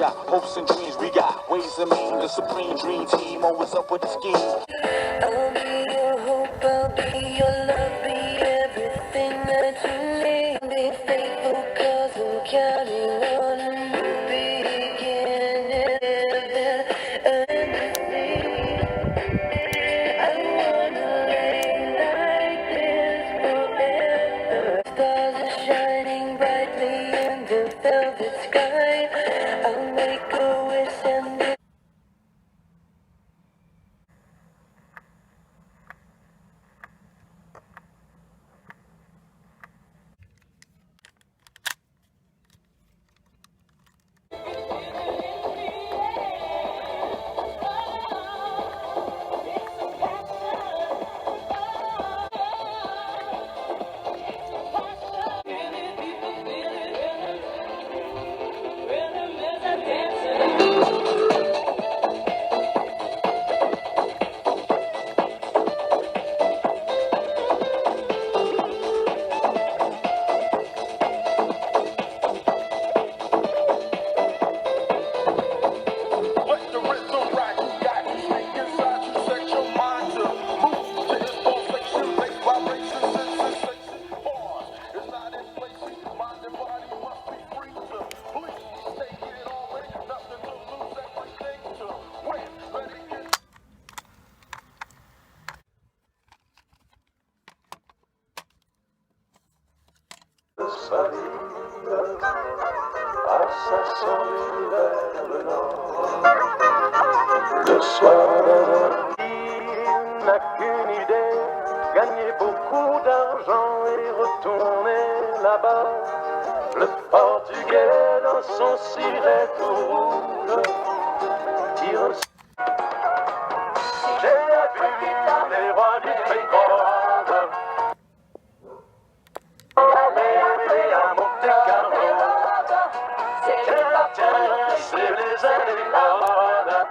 got hopes and dreams. We got ways and means. The supreme dream team always up with the scheme. I'll be your hope, I'll be your love, be everything that you need. Be faithful, 'cause I'm counting on a new beginning. I wanna lay like this forever. Stars are shining brightly in the velvet sky. I'll make a wish and Le soir, il n'a qu'une idée, gagner beaucoup d'argent et retourner là-bas. Le Portugais dans son ciré tout rouge, j'ai vu les rois du playback. Aller à Monte Carlo, c'est les années folles.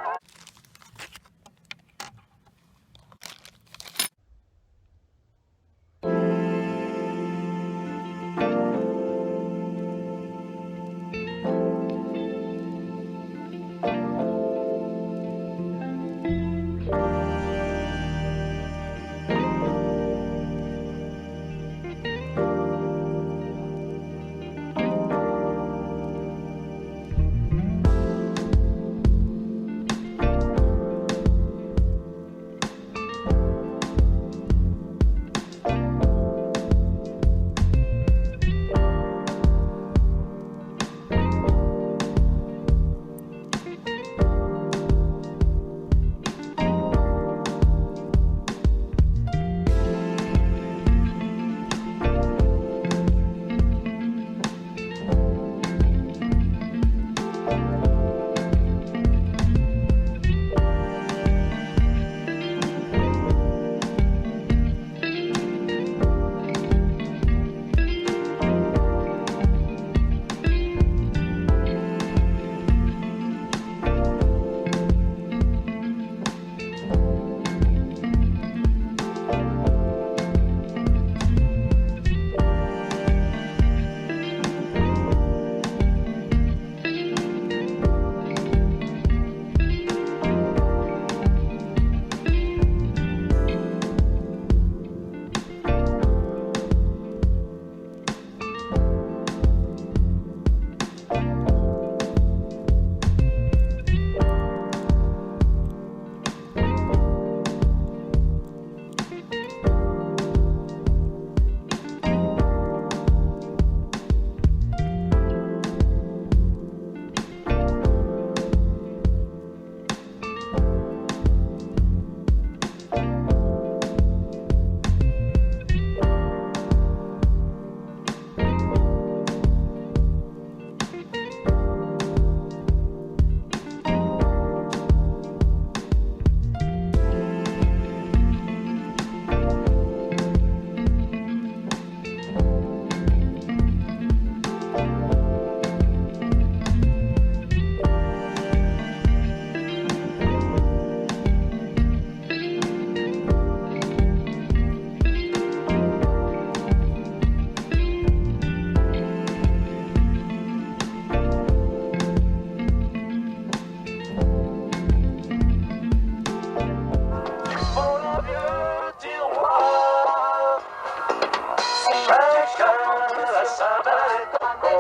sandales et tango.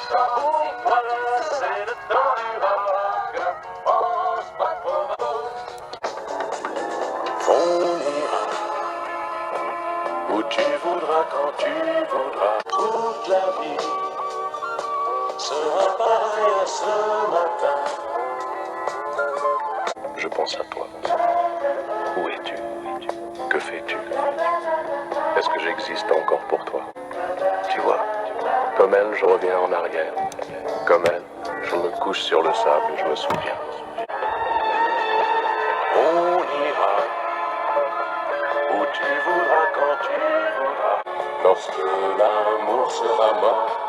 Pour moi, c'est le temps du rock. Pense pas trop. On ira où tu voudras, quand tu voudras. Toute la vie sera pareille à ce matin. Je pense à toi. Où es-tu? Que fais-tu? Est-ce que j'existe encore pour toi? Tu vois, comme elle, je reviens en arrière. Comme elle, je me couche sur le sable et je me souviens. On ira où tu voudras, quand tu voudras. Lorsque l'amour sera mort,